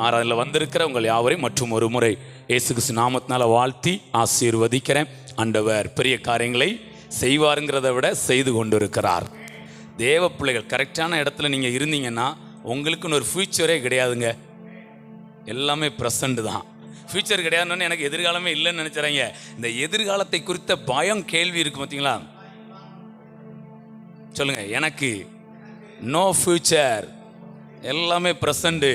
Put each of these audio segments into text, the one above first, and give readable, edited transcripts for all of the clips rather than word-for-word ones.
அதில் வந்திருக்கிற உங்கள் யாவரையும் மற்றும் ஒரு முறை இயேசு கிறிஸ்து நாமத்தினால வாழ்த்தி ஆசீர்வதிக்கிறேன். ஆண்டவர் பெரிய காரியங்களை செய்வாருங்கிறத விட செய்து கொண்டு இருக்கிறார். தேவ பிள்ளைகள் கரெக்டான இடத்துல நீங்கள் இருந்தீங்கன்னா உங்களுக்குன்னு ஒரு ஃப்யூச்சரே கிடையாதுங்க. எல்லாமே ப்ரெசண்ட் தான். ஃப்யூச்சர் கிடையாதுன்னு எனக்கு எதிர்காலமே இல்லைன்னு நினச்சிறீங்க. இந்த எதிர்காலத்தை குறித்த பயம் கேள்வி இருக்கு பார்த்தீங்களா? சொல்லுங்க, எனக்கு நோ ஃப்யூச்சர், எல்லாமே ப்ரெசண்ட்டு.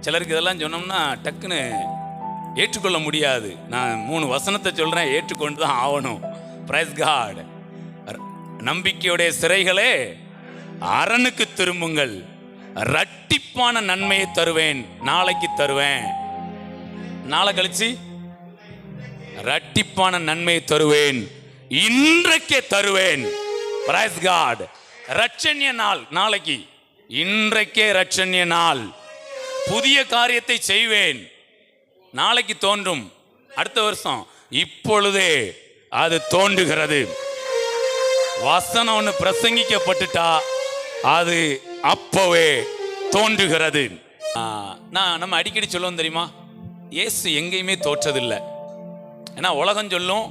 சிலருக்கு இதெல்லாம் சொன்னோம்னா டக்குன்னு ஏற்றுக்கொள்ள முடியாது. நான் 3 வசனத்தை சொல்கிறேன், ஏற்றுக்கொண்டு தான் ஆகணும். Price God. நம்பிக்கையுடைய சிறைகளே அரணுக்கு திரும்புங்கள், இரட்டிப்பான நன்மையை தருவேன். நாளைக்கு தருவேன், நாளை கழிச்சு இரட்டிப்பான நன்மையை தருவேன், இன்றைக்கே தருவேன். Price God. ரட்சண்ய நாள் நாளைக்கு, இன்றைக்கே ரட்சண்ய நாள். புதிய காரியத்தை செய்வேன். நாளைக்கு தோன்றும், அடுத்த வருஷம், இப்பொழுதே அது தோன்றுகிறது. வசனம் ஒன்று பிரசங்கிக்கப்பட்டுட்டா அது அப்பவே தோன்றுகிறது. நம்ம அடிக்கடி சொல்லுவோம் தெரியுமா, இயேசு எங்கேயுமே தோற்றதில்லை. ஏன்னா உலகம் சொல்லும்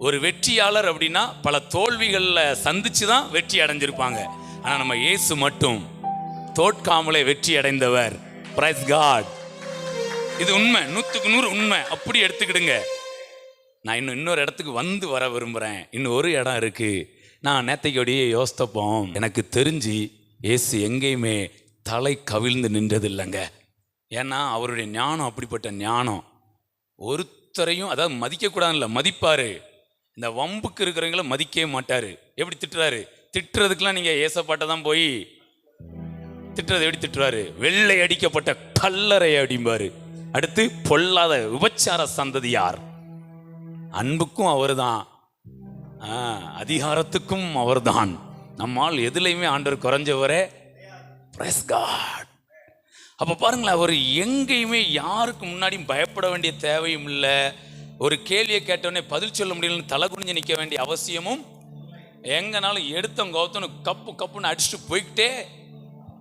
ஒரு வெற்றியாளர் அப்படின்னா பல தோல்விகளில் சந்திச்சு தான் வெற்றி அடைஞ்சிருப்பாங்க. ஆனால் நம்ம இயேசு மட்டும் தோற்காமலே வெற்றி அடைந்தவர். Price God. இது உண்மை, 100க்கு 100 உண்மை. அப்படி எடுத்துக்கிடுங்க. நான் இன்னொரு இடத்துக்கு வர விரும்புகிறேன். இன்னும் ஒரு இடம் இருக்கு. நான் நேத்தைக்கோடையே யோசித்தப்போம், எனக்கு தெரிஞ்சு இயேசு எங்கேயுமே தலை கவிழ்ந்து நின்றது இல்லைங்க. ஏன்னா அவருடைய ஞானம் அப்படிப்பட்ட ஞானம். ஒருத்தரையும் அதாவது மதிக்கக்கூடாதுல்ல, மதிப்பார். இந்த வம்புக்கு இருக்கிறவங்கள மதிக்கவே மாட்டார். எப்படி திட்டுறாரு? திட்டுறதுக்கெல்லாம் நீங்கள் ஏசப்பாட்டை தான் போய் திட்டுறது. எப்படி திட்டுவாரு? வெள்ளை அடிக்கப்பட்ட கல்லறை அடிம்பாரு. அடுத்து பொல்லாத விபச்சார சந்ததியார். அன்புக்கும் அவர் தான், அதிகாரத்துக்கும் அவர் தான். நம்மால் எதுலையுமே ஆண்டவர் குறைஞ்சவரே. Price God. அப்போ பாருங்களேன், அவர் எங்கேயுமே யாருக்கு முன்னாடியும் பயப்பட வேண்டிய தேவையும் இல்லை. ஒரு கேள்வியை கேட்டோடனே பதில் சொல்ல முடியலன்னு தலை குனிஞ்சு நிற்க வேண்டிய அவசியமும். எங்கனாலும் எடுத்தவங்க கௌத்தனும் கப்புன்னு அடிச்சுட்டு போய்கிட்டே.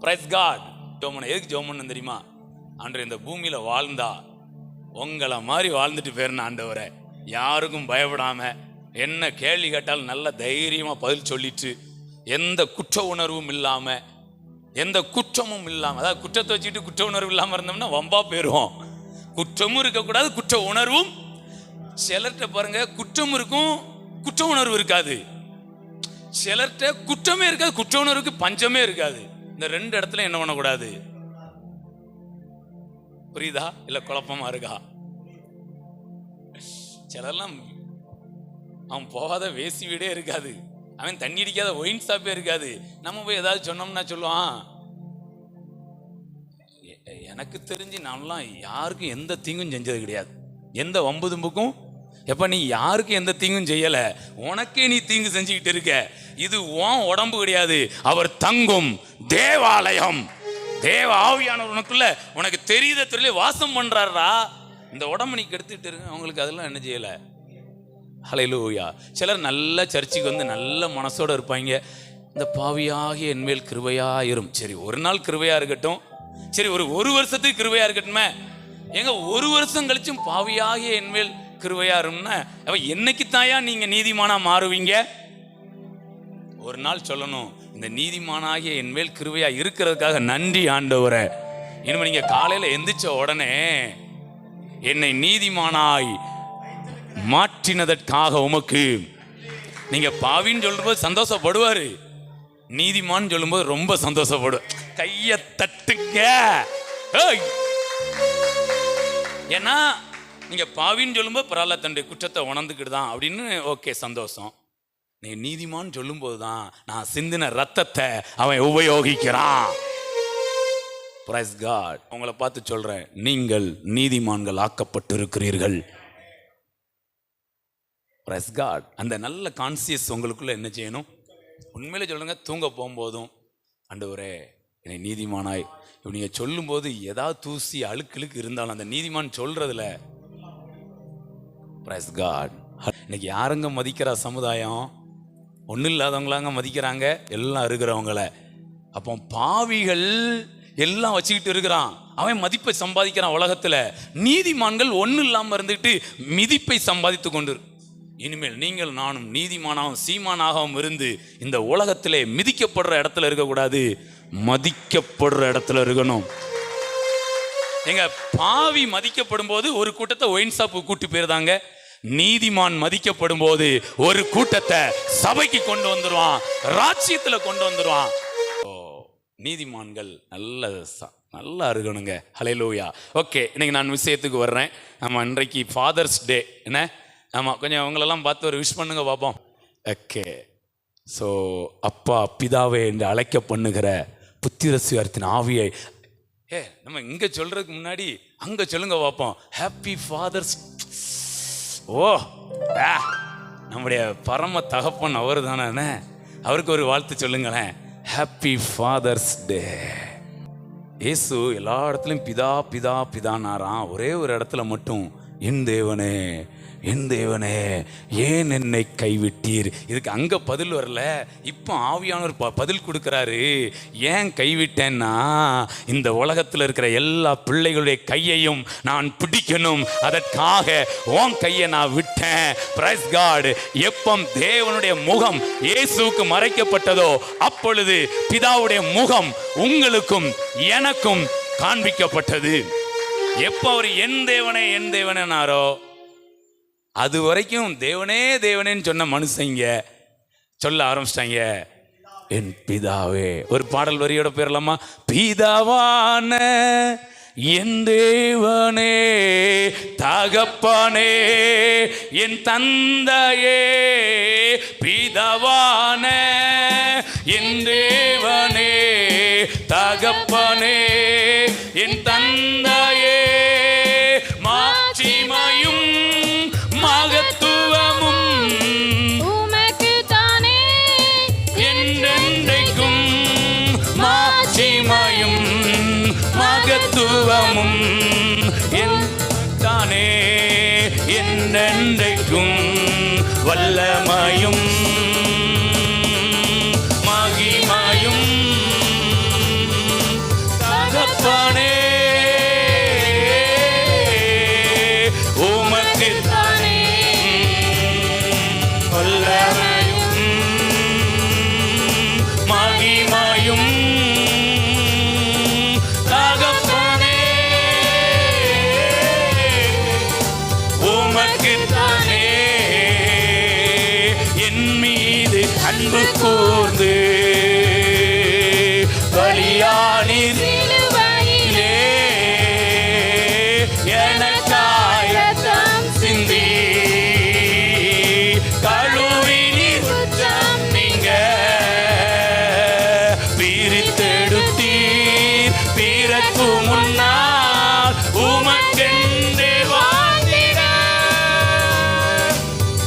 Price God. ஜோமன் எதுக்கு ஜோமன் தெரியுமா? ஆண்டவர் இந்த பூமியில் வாழ்ந்தா உங்களை மாதிரி வாழ்ந்துட்டு போயிருந்த ஆண்டவரை, யாருக்கும் பயப்படாம என்ன கேள்வி கேட்டாலும் நல்ல தைரியமாக பதில் சொல்லிட்டு, எந்த குற்ற உணர்வும் இல்லாமல், எந்த குற்றமும் இல்லாமல், அதாவது குற்றத்தை வச்சுக்கிட்டு குற்ற உணர்வு இல்லாமல் இருந்தோம்னா வம்பா போயிடுவோம். குற்றமும் இருக்கக்கூடாது, குற்ற உணர்வும். சிலர்கிட்ட பாருங்க குற்றம் இருக்கும், குற்ற உணர்வு இருக்காது. சிலர்கிட்ட குற்றமே இருக்காது, குற்ற உணர்வுக்கு பஞ்சமே இருக்காது. இந்த 2 இடத்துல என்ன பண்ணக்கூடாது? புரியுதா? இல்ல குழப்பமா இருக்கா? சிலர்லாம் அவன் போகாத வேசி வீடே இருக்காது, அவன் தண்ணி அடிக்காத ஒயின் ஷாப்பே இருக்காது. நம்ம போய் ஏதாவது சொன்னோம்னா சொல்லுவான், எனக்கு தெரிஞ்சு நான்லாம் யாருக்கும் எந்த தீங்கும் செஞ்சது கிடையாது, எந்த வம்பு தும்புக்கும். எப்ப நீ யாருக்கும் எந்த தீங்கும் செய்யல, உனக்கே நீ தீங்கு செஞ்சுக்கிட்டு இருக்க. இது உன் உடம்பு கிடையாது, அவர் தங்கும் தேவாலயம். தேவ ஆவியானவர் உனக்குள்ள, உனக்கு தெரியுத தெரியல வாசம் பண்றாரா. இந்த உடம்பு நீ கெடுத்துட்டு இருக்க. அவங்களுக்கு அதெல்லாம் என்ன செய்யல. ஹல்லேலூயா. சிலர் நல்ல சர்ச்சுக்கு வந்து நல்ல மனசோட இருப்பாங்க. இந்த பாவியாகிய என்மேல் கிருபையாயிரும். சரி, ஒரு நாள் கிருபையா இருக்கட்டும், சரி ஒரு வருஷத்துக்கு கிருபையா இருக்கட்டுமே. எங்க 1 வருஷம் கழிச்சும் பாவியாகிய என்மேல் கிருபையாரும்னா என்னைக்கு தாயா நீங்க நீதிமானா மாறுவீங்க? ஒரு நாள் சொல்லணும், இந்த நீதிமானாகிய என்மேல் கிருபையா இருக்கிறதுக்காக நன்றி ஆண்டவரே. இனிமே நீங்க காலையில எந்திரிச்ச உடனே என்னை நீதிமானாய் மாற்றினதற்காக உமக்கு. நீங்க பாவின்னு சொல்லும்போது சந்தோஷப்படுவாரு, நீதிமான்னு சொல்லும்போது ரொம்ப சந்தோஷப்படுவார். கைய தட்டுங்க. ஏன்னா நீங்க பாவின்னு சொல்லும்போது பரவாயில்ல, தன்னுடைய குற்றத்தை உணர்ந்துக்கிட்டுதான் அப்படின்னு ஓகே சந்தோஷம். நீ நீதிமான்னு சொல்லும் போதுதான் நான் சிந்தின ரத்தத்தை அவன் உபயோகிக்கிறான். Price God. உங்களை பார்த்து சொல்றேன், நீங்கள் நீதிமான்கள் ஆக்கப்பட்டிருக்கிறீர்கள். Price God. அந்த நல்ல கான்சியஸ் உங்களுக்குள்ள என்ன செய்யணும்? உண்மையிலே சொல்லுங்க, தூங்க போகும்போதும் ஆண்டவரே என்னை நீதிமானாய். இப்ப நீங்க சொல்லும் போது ஏதாவது தூசி அழுக்கு இருந்தாலும் அந்த நீதிமான் சொல்றதுல பிரைஸ் காட். இன்னைக்கு யாருங்க மதிக்கிற சமுதாயம்? ஒன்றும் இல்லாதவங்களாங்க மதிக்கிறாங்க, எல்லாம் இருக்கிறவங்கள. அப்போ பாவிகள் எல்லாம் வச்சுக்கிட்டு இருக்கிறான். அவன் மதிப்பை சம்பாதிக்கிறான் உலகத்துல. நீதிமான்கள் ஒன்றும் இல்லாமல் இருந்துட்டு மிதிப்பை சம்பாதித்து கொண்டு. இனிமேல் நீங்கள் நானும் நீதிமானாகவும் சீமானாகவும் இருந்து இந்த உலகத்திலே மிதிக்கப்படுற இடத்துல இருக்கக்கூடாது, மதிக்கப்படுற இடத்துல இருக்கணும். எங்க பாவி மதிக்கப்படும் போது ஒரு கூட்டத்தை ஒயின் ஷாப்பு கூட்டி போயிருந்தாங்க. நீதிமான் மதிக்கப்படும் போது ஒரு கூட்டத்தை சபைக்கு கொண்டு வந்துருவான், ராஜ்யத்துல கொண்டு வந்துருவான். நீதிமான்கள் நல்லா இருக்கணுங்க. ஹல்லேலூயா. ஓகே, இன்னைக்கு நான் விஷயத்துக்கு வர்றேன். ஆமாம், இன்றைக்கு ஃபாதர்ஸ் டே. என்ன, ஆமாம், கொஞ்சம் அவங்களெல்லாம் பார்த்து ஒரு விஷ் பண்ணுங்க பார்ப்போம். ஓகே, ஸோ அப்பா பிதாவே என்று அழைக்க பண்ணுகிற புத்திரசுவார்த்தின் ஆவியை நம்ம இங்கே சொல்றதுக்கு முன்னாடி அங்கே சொல்லுங்க பார்ப்போம். Happy father's. ஓ, நம்முடைய பரம தகப்பன் அவர் தானே, அவருக்கு ஒரு வாழ்த்து சொல்லுங்களேன். ஹாப்பி ஃபாதர்ஸ் டே. இயேசு எல்லா இடத்துலையும் பிதா பிதா பிதானாராம். ஒரே ஒரு இடத்துல மட்டும் என் தேவனே என் தேவனே ஏன் என்னை கைவிட்டீர். இதுக்கு அங்கே பதில் வரல, இப்போ ஆவியானவர் பதில் கொடுக்குறாரு. ஏன் கைவிட்டேன்னா, இந்த உலகத்தில் இருக்கிற எல்லா பிள்ளைகளுடைய கையையும் நான் பிடிக்கணும், அதற்காக உன் கையை நான் விட்டேன். Praise God. எப்போ தேவனுடைய முகம் இயேசுவுக்கு மறைக்கப்பட்டதோ அப்பொழுது பிதாவுடைய முகம் உங்களுக்கும் எனக்கும் காண்பிக்கப்பட்டது. எப்போ அவர் என் தேவனே என் தேவனேனாரோ அது வரைக்கும் தேவனே தேவனேன்னு சொன்ன மனுஷங்க சொல்ல ஆரம்பிச்சிட்டாங்க என் பிதாவே. ஒரு பாடல் வரியோட பேரலாமா? பிதாவான என் தேவனே தகப்பனே என் தந்தையே, பிதாவான என் தேவனே தகப்பனே என் தந்தையே, மாட்சிமையும் மகத்துவமும் உமக்கு தானே என்றென்றைக்கும், மாட்சிமையும் மகத்துவமும் என் தானே என்றென்றைக்கும், வல்லமையும் மகிமையும் தகப்பனே உமக்கு தானே, வல்லமையும் மகிமையும் தகப்பனே உமக்கு தானே. என் மீது அன்பு கூர்ந்து பலியானீர், எனக்காய் ரத்தம் சிந்தி கழுவினீர், நீங்க பிரித்தெடுத்தீர் பிறக்கு முன்னால் உமக்கென்று வாழ்ந்திட,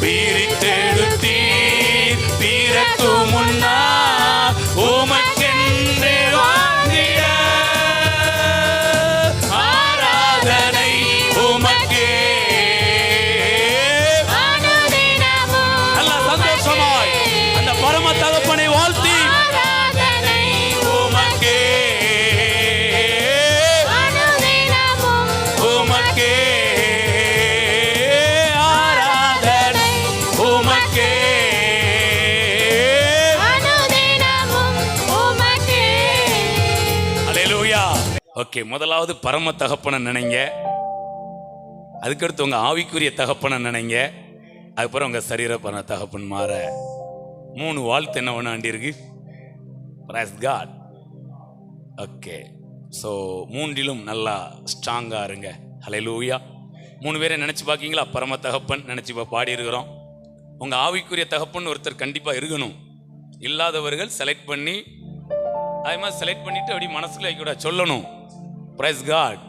பிரித்தெடுத்தீர் பிறக்கு முன்னால் உமக்கென்று வாழ்ந்திட, ஆராதனை உமக்கே. நல்ல சந்தோஷமாய் அந்த பரம தகப்பனை வாழ்த்தி உமக்கே உமக்கே ஆராதனை உமக்கே. அல்லேலூயா. ஓகே, முதலாவது பரம தகப்பனை நினைங்க, அதுக்கடுத்து உங்க ஆவிக்குரிய தகப்பனை நினைங்க, அதுக்கப்புறம் உங்க சரீர பர தகப்பன் மாற 3 வாழ்த்து என்ன ஒன்று ஆண்டிருக்கு. Prize card. ஓகே, ஸோ 3லும் நல்லா ஸ்ட்ராங்காக இருங்க. ஹல்லேலூயா. 3 பேரை நினச்சி பார்க்கிங்களா? பரம தகப்பன் நினச்சி பாடி இருக்கிறோம். உங்கள் ஆவிக்குரிய தகப்பன் ஒருத்தர் கண்டிப்பாக இருக்கணும். இல்லாதவர்கள் செலக்ட் பண்ணி அதே மாதிரி செலக்ட் பண்ணிவிட்டு அப்படி மனசுக்குள்ள கூட சொல்லணும். Praise God.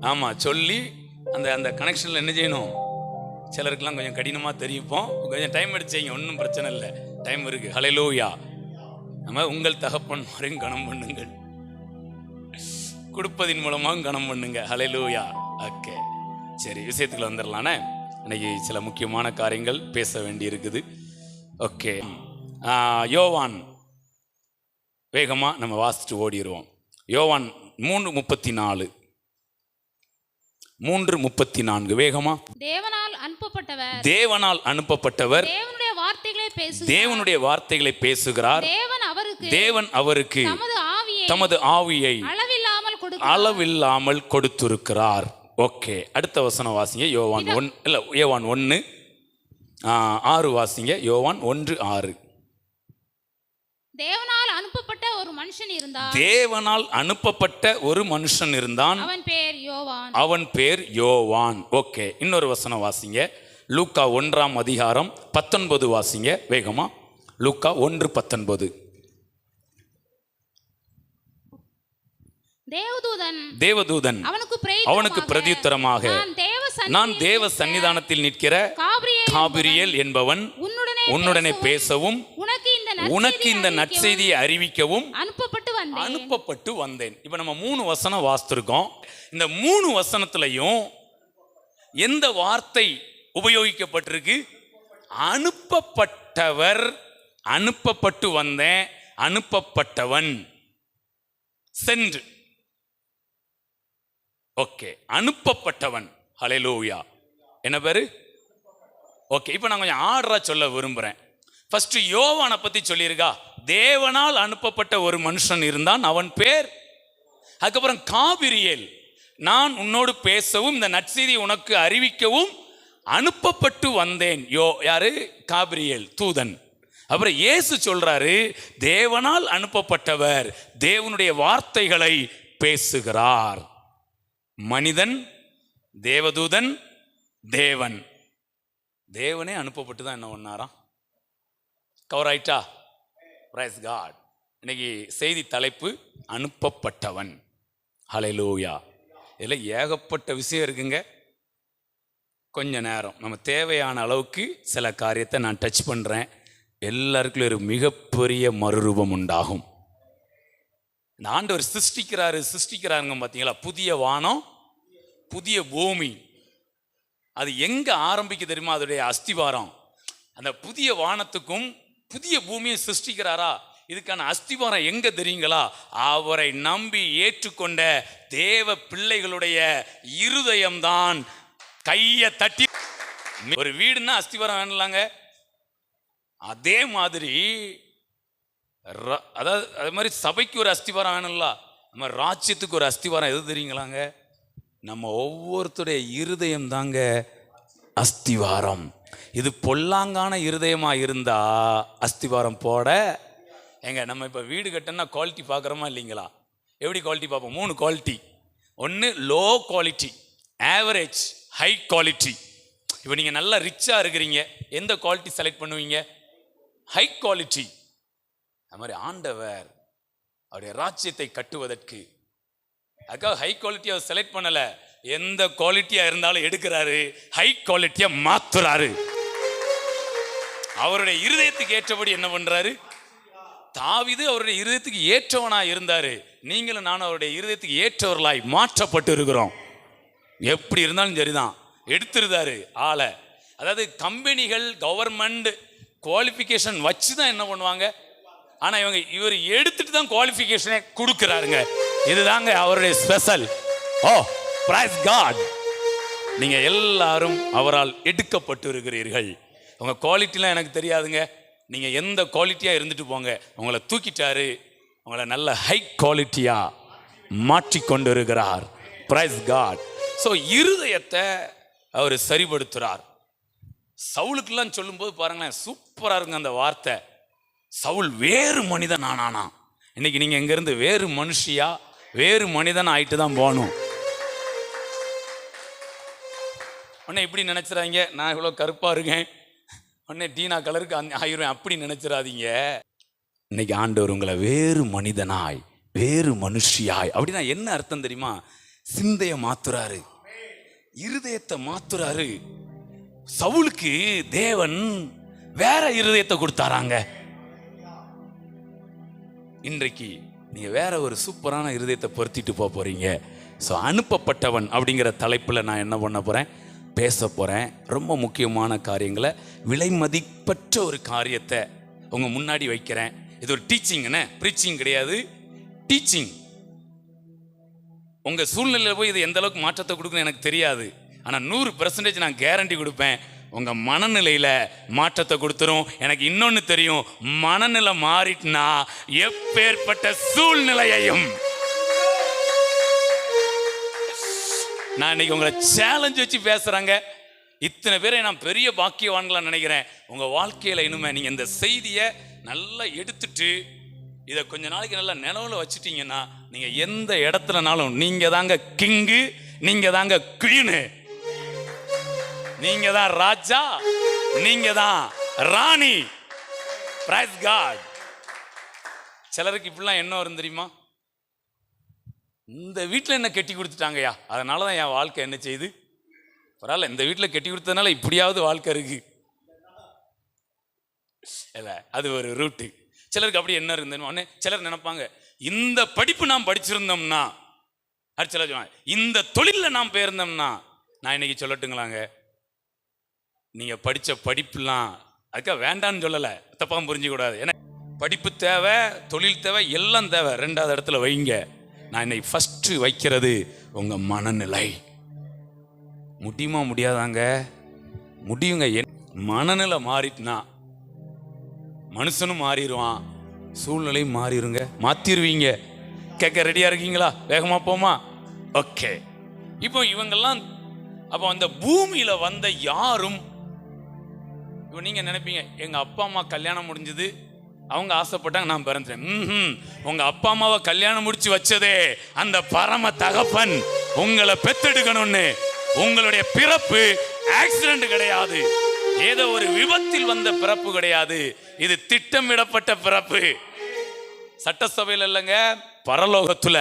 ஆமாம், சொல்லி அந்த அந்த கனெக்ஷனில் என்ன செய்யணும். சிலருக்கெல்லாம் கொஞ்சம் கடினமாக தெரிவிப்போம், கொஞ்சம் டைம் எடுத்து ஒன்றும் பிரச்சனை இல்லை, டைம் இருக்குது. ஹல்லேலூயா. நம்ம உங்கள் தகப்பன் வரையும் கனம் பண்ணுங்கள், கொடுப்பதின் மூலமாக கனம் பண்ணுங்க. ஹல்லேலூயா. ஓகே, சரி, விஷயத்துக்குள்ள வந்துடலானே. இன்னைக்கு சில முக்கியமான காரியங்கள் பேச வேண்டி இருக்குது. ஓகே, யோவான் வேகமாக நம்ம வாசிச்சுட்டு ஓடிடுவோம். யோவான் 3:34. 3:34 வேகமா. தேவனால் அனுப்பப்பட்டவர் தேவனுடைய வார்த்தைகளை பேசுகிறார். தேவன் அவருக்கு தமது ஆவியை அளவில்லாமல் கொடுத்திருக்கிறார். ஓகே, அடுத்த வசனம் வாசிங்க. யோவான் 1:6 வாசிங்க. யோவான் 1:6. தேவனால் அனுப்பப்பட்ட ஒரு மனுஷன் இருந்தான். அவன் பேர் யோவான். ஓகே, இன்னொரு வசனம் வாசிங்க. லூக்கா 1:19 வாசிங்க வேகமா. லூக்கா 1:19. தேவதூதன் அவனுக்கு பிரதியுத்தரமாக, நான் தேவ சன்னிதானத்தில் நிற்கிற காபிரியேல் என்பவன் உன்னுடனே பேசவும் உனக்கு இந்த நற்செய்தியை அறிவிக்கவும் அனுப்பப்பட்டு வந்தேன். இப்ப நம்ம 3 வசனம் வாசித்திருக்கோம். இந்த 3 வசனத்திலையும் எந்த வார்த்தை உபயோகிக்கப்பட்டிருக்கு? அனுப்பப்பட்டவர், அனுப்பப்பட்டு வந்தேன், அனுப்பப்பட்டவன், சென்று. ஓகே, அனுப்பப்பட்டவன். ஹல்லேலூயா. என்ன பேரு? ஓகே, இப்போ நான் கொஞ்சம் ஆர்டரா சொல்ல விரும்புறேன். ஃபர்ஸ்ட் யோவானை பத்தி சொல்லியிருக்கா. தேவனால் அனுப்பப்பட்ட ஒரு மனுஷன் இருந்தான், அவன் பேர். அதுக்கப்புறம் காபிரியேல், நான் உன்னோடு பேசவும் இந்த நற்செய்தி உனக்கு அறிவிக்கவும் அனுப்பப்பட்டு வந்தேன். யாரு? காபிரியேல், தூதன். அப்புறம் இயேசு சொல்றாரு, தேவனால் அனுப்பப்பட்டவர் தேவனுடைய வார்த்தைகளை பேசுகிறார். மனிதன், தேவதூதன், தேவன். தேவனே அனுப்பப்பட்டு தான் என்ன பண்ணாராம்? கவர் ஆயிட்டா? Praise God. இன்னைக்கு செய்தி தலைப்பு அனுப்பப்பட்டவன். ஹல்லேலூயா. இதில் ஏகப்பட்ட விஷயம் இருக்குங்க. கொஞ்ச நேரம் நம்ம தேவையான அளவுக்கு சில காரியத்தை நான் டச் பண்ணுறேன். எல்லாருக்கும் ஒரு மிகப்பெரிய மறுரூபம் உண்டாகும். இந்த ஆண்டவர் சிருஷ்டிக்கிறாருங்க பார்த்தீங்களா? புதிய வானம், புதிய பூமி. அது எங்கே ஆரம்பிக்க தெரியுமா? அதோடைய அஸ்திவாரம். அந்த புதிய வானத்துக்கும் புதிய பூமியை சிருஷ்டிக்கிறாரா? இதுக்கான அஸ்திவாரம் எங்க தெரியுங்களா? அவரை நம்பி ஏற்றுக்கொண்ட தேவ பிள்ளைகளுடைய இருதயம்தான். கையை தட்டி ஒரு வீடுன்னா அஸ்திவாரம் வேணலாங்க. அதே மாதிரி அது மாதிரி சபைக்கு ஒரு அஸ்திவாரம் வேணும்ல, நம்ம ராஜ்யத்துக்கு ஒரு அஸ்திவாரம் எது தெரியுங்களாங்க? நம்ம ஒவ்வொருத்தருடைய இருதயம் தாங்க அஸ்திவாரம். இது பொல்லாங்கான இருதயமா இருந்தா அஸ்திவாரம் போட எங்க. நம்ம இப்போ வீடு கட்டணும்னா குவாலிட்டி பார்க்குறோமா இல்லைங்களா? எப்படி குவாலிட்டி பார்ப்போம்? 3 குவாலிட்டி. ஒன்று low quality, average, high quality. இப்போ நீங்கள் நல்லா ரிச்சாக இருக்கிறீங்க, எந்த குவாலிட்டி செலக்ட் பண்ணுவீங்க? High quality. அது மாதிரி ஆண்டவர் அவருடைய ராஜ்யத்தை கட்டுவதற்கு அதுக்காக ஹை குவாலிட்டி அவர் செலக்ட் பண்ணல. எந்த குவாலிட்டியா இருந்தாலும் எடுக்கிறாரு, ஹை குவாலிட்டியா மாத்துறாரு. அவருடைய இருதயத்துக்கு ஏற்றபடி என்ன பண்றாரு? தாவீது அவருடைய இருதயத்துக்கு ஏற்றவனா இருந்தாரு. நீங்களும் நானும் அவருடைய இருதயத்துக்கு ஏற்றவர்களாய் மாற்றப்பட்டு இருக்கிறோம். எப்படி இருந்தாலும் சரிதான், எடுத்துருந்தாரு ஆளை. அதாவது கம்பெனிகள், கவர்மெண்ட் குவாலிஃபிகேஷன் வச்சு தான் என்ன பண்ணுவாங்க. ஆனா இவர் எடுத்துட்டு தான் குவாலிஃபிகேஷனே கொடுக்கிறாருங்க. இதுதாங்க அவருடைய ஸ்பெஷல். ஓ பிரைஸ் காட். நீங்க எல்லாரும் அவரால் எடுக்கப்பட்டு இருக்கிறீர்கள். உங்க குவாலிட்டிலாம் எனக்கு தெரியாதுங்க. நீங்க எந்த குவாலிட்டியா இருந்துட்டு போங்க, உங்களை தூக்கிட்டாரு, உங்களை நல்ல ஹை குவாலிட்டியா மாற்றிக்கொண்டு இருக்கிறார். Price God. ஸோ இருதயத்தை அவர் சரிபடுத்துறார். சவுலுக்கெல்லாம் சொல்லும்போது பாருங்களேன், சூப்பரா இருக்குங்க அந்த வார்த்தை. சவுல் வேறு மனிதன் ஆனானா. இன்னைக்கு நீங்க எங்க இருந்து வேறு மனுஷியா, வேறு மனிதன் ஆயிட்டு தான் போகணும். உடனே இப்படி நினைச்சிடாதீங்க, நான் இவ்வளோ கருப்பா இருக்கேன், உடனே டீனா கலருக்கு ஆயிடுவேன், அப்படி நினைச்சிடாதீங்க. இன்னைக்கு ஆண்டவர் உங்களை வேறு மனிதனாய், வேறு மனுஷியாய். அப்படின்னா என்ன அர்த்தம் தெரியுமா? சிந்தையை மாத்துறாரு, இருதயத்தை மாத்துறாரு. சவுலுக்கு தேவன் வேற இருதயத்தை கொடுத்தாராங்க. இன்றைக்கு நீங்க வேற ஒரு சூப்பரான இருதயத்தை பொருத்திட்டு போறீங்க. ஸோ அனுப்பப்பட்டவன் அப்படிங்கிற தலைப்பில் நான் என்ன பண்ண போறேன்? பேச போறேன். ரொம்ப முக்கியமான காரியங்களை, விலை மதிப்பற்ற ஒரு காரியத்தை உங்க முன்னாடி வைக்கிறேன். இது ஒரு டீச்சிங்னே, ப்ரீச்சிங் கிடையாது, டீச்சிங். உங்க சூழ்நிலையில போய் இது எந்த அளவுக்கு மாற்றத்தை கொடுக்குன்னு எனக்கு தெரியாது. ஆனா 100% நான் கேரண்டி கொடுப்பேன், உங்க மனநிலையில மாற்றத்தை கொடுத்துரும். எனக்கு இன்னொன்னு தெரியும், மனநிலை மாறிட்டுனா எப்பேற்பட்ட சூழ்நிலையையும் நான் இன்னைக்கு உங்களை சேலஞ்ச் வச்சு பேசுறாங்க. இத்தனை பேரை நான் பெரிய பாக்கியவான்களா நினைக்கிறேன். உங்க வாழ்க்கையில இனிமே நீங்க இந்த செய்தியை நல்லா எடுத்துட்டு இதை கொஞ்ச நாளைக்கு நல்லா நினைவுல வச்சுட்டீங்கன்னா நீங்க எந்த இடத்துலனாலும் நீங்க தாங்க கிங்கு, நீங்க தாங்க குயினு, நீங்க தான் ராஜா, நீங்க தான் ராணி. Price God. சிலருக்கு இப்படிலாம் என்ன வரும் தெரியுமா? இந்த வீட்டில் என்ன கட்டி கொடுத்துட்டாங்கய்யா, அதனால தான் என் வாழ்க்கை என்ன செய்யுது, பரவாயில்ல இந்த வீட்டில் கட்டி கொடுத்ததுனால இப்படியாவது வாழ்க்கை இருக்கு இல்லை, அது ஒரு ரூட்டு. சிலருக்கு அப்படி என்ன இருந்தேன்னு சிலர் நினைப்பாங்க, இந்த படிப்பு நாம் படிச்சிருந்தோம்னா, அது சிலர் சொல்லுவாங்க இந்த தொழிலில் நாம் போயிருந்தோம்னா. நான் இன்னைக்கு சொல்லட்டுங்களாங்க, நீங்கள் படித்த படிப்புலாம் அதுக்காக வேண்டான்னு சொல்லலை, தப்பாக புரிஞ்சிக்கூடாது. ஏன்னா படிப்பு தேவை, தொழில் தேவை, எல்லாம் தேவை, ரெண்டாவது இடத்துல வைங்க. நான் இன்னைக்கு ஃபஸ்ட்டு வைக்கிறது உங்கள் மனநிலை. முடியுமா? முடியாதாங்க? முடியுங்க. மனநிலை மாறிட்டுனா மனுஷனும் மாறிடுவான், சூழ்நிலையும் மாறிடுங்க, மாற்றிடுவீங்க. கேட்க ரெடியாக இருக்கீங்களா? வேகமாக போமா? ஓகே. இப்போ இவங்கெல்லாம் அப்போ அந்த பூமியில் வந்த யாரும், இப்போ நீங்கள் நினைப்பீங்க எங்கள் அப்பா அம்மா கல்யாணம் முடிஞ்சது, அவங்க ஆசைப்பட்டாங்க, நான் பிறந்தேன். உங்க அப்பா அம்மாவை கல்யாணம் முடிச்சு வச்சதே அந்த பரம தகப்பன் உங்களை பெத்தெடுக்கணும்னு. உங்களுடைய பிறப்பு ஆக்சிடென்ட் கிடையாது, ஏதோ ஒரு விபத்தில் வந்த பிறப்பு கிடையாது. இது திட்டமிடப்பட்ட பிறப்பு. சட்டசபையில் இல்லைங்க, பரலோகத்துல.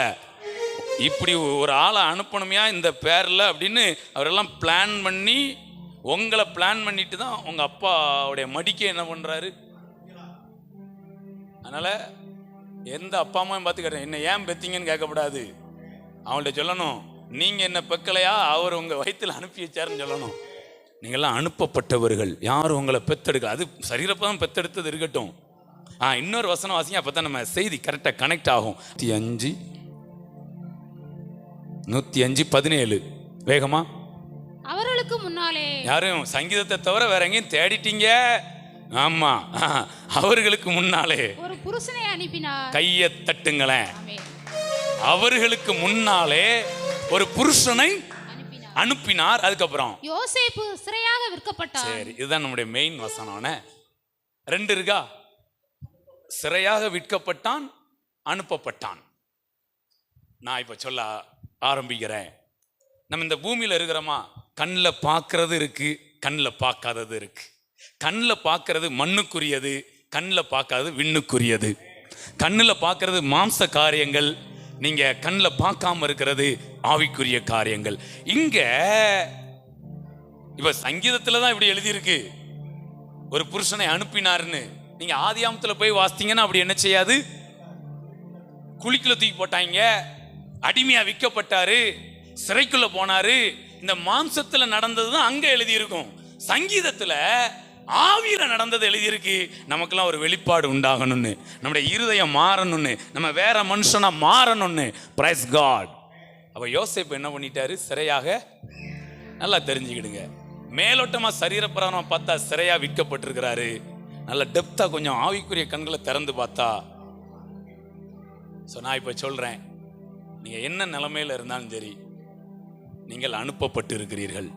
இப்படி ஒரு ஆளை அனுப்பணுமையா இந்த பேர்ல அப்படின்னு அவரெல்லாம் பிளான் பண்ணி, உங்களை பிளான் பண்ணிட்டு தான் உங்க அப்பாவுடைய மடிக்க என்ன பண்றாரு. அதனால எந்த அப்பா அம்மாவும் பார்த்து கேட்டேன் என்ன ஏன் பெத்தீங்கன்னு கேட்கக்கூடாது. அவங்கள்ட்ட சொல்லணும், நீங்க என்ன பெக்கலையா, அவர் உங்க வயிற்றில் அனுப்பி வச்சாருன்னு சொல்லணும். நீங்கள்லாம் அனுப்பப்பட்டவர்கள், யாரும் உங்களை பெத்தெடுக்க, அது சரீரப்பதான் பெத்தெடுத்தது இருக்கட்டும். இன்னொரு வசனம் வாசிங்க, அப்பதான் நம்ம செய்தி கரெக்டாக கனெக்ட் ஆகும். 105:17 வேகமா. அவர்களுக்கு முன்னாலே, யாரும் சங்கீதத்தை தவிர வேற எங்கேயும் தேடிட்டீங்க? ஆமா, அவர்களுக்கு முன்னாலே ஒரு புருஷனை அனுப்பினார். கையை தட்டுங்களேன். அவர்களுக்கு முன்னாலே ஒரு புருஷனை அனுப்பினார். அதுக்கப்புறம் யோசேப்பு சிறையாக விற்கப்பட்டார். சரி, இதுதான் நம்முடைய மெயின் வசனம். 2 இருக்கா? சிறையாக விற்கப்பட்டான், அனுப்பப்பட்டான். நான் இப்ப சொல்ல ஆரம்பிக்கிறேன். நம்ம இந்த பூமியில இருக்கிறோமா, கண்ணில் பார்க்கறது இருக்கு, கண்ணில் பார்க்காதது இருக்கு. கண்ணில் பார்க்கறது மண்ணுக்குரியது, கண்ணில் பார்க்காதது விண்ணுக்குரியது. கண்ணில் பார்க்கறது மாம்ச காரியங்கள், நீங்க கண்ணில் பார்க்காம இருக்கிறது ஆவிக்குரிய காரியங்கள். இங்க இப்ப சங்கீதத்துல தான் இப்படி எழுதியிருக்கு, ஒரு புருஷனை அனுப்பினார்னு. நீங்க ஆதியாமத்துல போய் வாசித்தீங்கன்னா அப்படி என்ன செய்யாது, குழிக்குள்ள தூக்கி போட்டாங்க, அடிமையா விற்கப்பட்டாரு, சிறைக்குள்ள போனாரு. இந்த மாம்சத்துல நடந்ததுதான் அங்க எழுதி இருக்கும். சங்கீதத்துல ஆவியில நடந்தது எழுதியிருக்கு. நமக்கெல்லாம் ஒரு வெளிப்பாடு உண்டாகணும்னு, நம்முடைய இருதயம் மாறணும்னு, நம்ம வேற மனுஷனா மாறணும்னு. Praise God. அப்ப யோசேப்பு என்ன பண்ணிட்டாரு, சிறையாக. நல்லா தெரிஞ்சுக்கிடுங்க, மேலோட்டமா சரீரப்பிரகாரமா பார்த்தா சிறையா விற்கப்பட்டிருக்கிறாரு. நல்ல டெப்தா கொஞ்சம் ஆவிக்குரிய கண்களை திறந்து பார்த்தா. நான் இப்ப சொல்றேன், நீங்க என்ன நிலைமையில இருந்தாலும் சரி, நீங்கள் அனுப்பப்பட்டு இருக்கிறீர்கள்.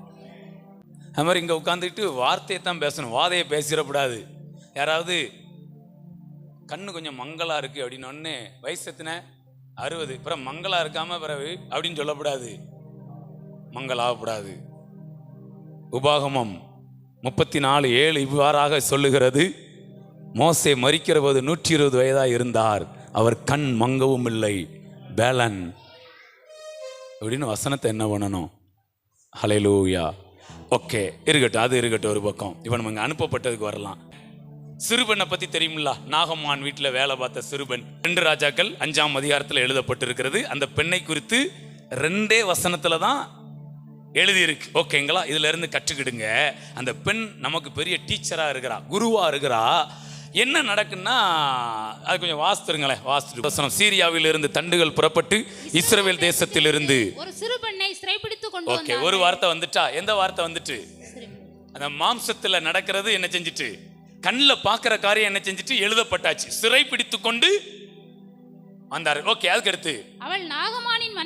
அது மாதிரி இங்கே உட்காந்துக்கிட்டு வார்த்தையை தான் பேசணும், வாதையை பேசிடக்கூடாது. யாராவது கண்ணு கொஞ்சம் மங்களா இருக்கு அப்படின்னு வயசு எத்தனை 60, பிறகு மங்களா இருக்காம பிறகு அப்படின்னு சொல்லக்கூடாது, மங்களாகக்கூடாது. உபாகமம் 34:7 இவ்வாறாக சொல்லுகிறது, மோசே மரிக்கிற போது 120 வயதாக இருந்தார், அவர் கண் மங்கவும் இல்லை, பேலன் அப்படின்னு வசனத்தை என்ன பண்ணணும். ஹல்லேலூயா. ஓகே, இருக்கட்டும், அது இருக்கட்டும் ஒரு பக்கம். இப்போ நம்ம இங்கே அனுப்பப்பட்டதுக்கு வரலாம். சிறுபெண்ணை பற்றி தெரியுமில்ல, நாகம்மான் வீட்டில் வேலை பார்த்த சிறுபெண். 2 ராஜாக்கள் 5ஆம் அதிகாரத்தில் எழுதப்பட்டிருக்கிறது. அந்த பெண்ணை குறித்து 2 வசனத்தில் தான் எழுதியிருக்கு. ஓகேங்களா? இதுல இருந்து கற்றுக்கிடுங்க. அந்த பெண் நமக்கு பெரிய டீச்சராக இருக்கிறா, குருவா இருக்கிறா. என்ன நடக்குன்னா அது கொஞ்சம் வாசித்துருங்களேன். வாசித்து சீரியாவில் இருந்து தண்டுகள் புறப்பட்டு இஸ்ரவேல் தேசத்தில் இருந்து ஒரு சிறு பெண்ணை சிறைபிடித்து கொண்டு ஓகே, ஒரு வார்த்தை வந்துட்டா. எந்த வார்த்தை வந்துட்டு? அந்த மாம்சத்துல நடக்கிறது என்ன செஞ்சிட்டு, கண்ணில் பார்க்கிற காரியம் என்ன செஞ்சிட்டு எழுதப்பட்டாச்சு. சிறை பிடித்து கொண்டு வந்தாரு. ஓகே, அதுக்கு அடுத்து அவள் நாகமானின்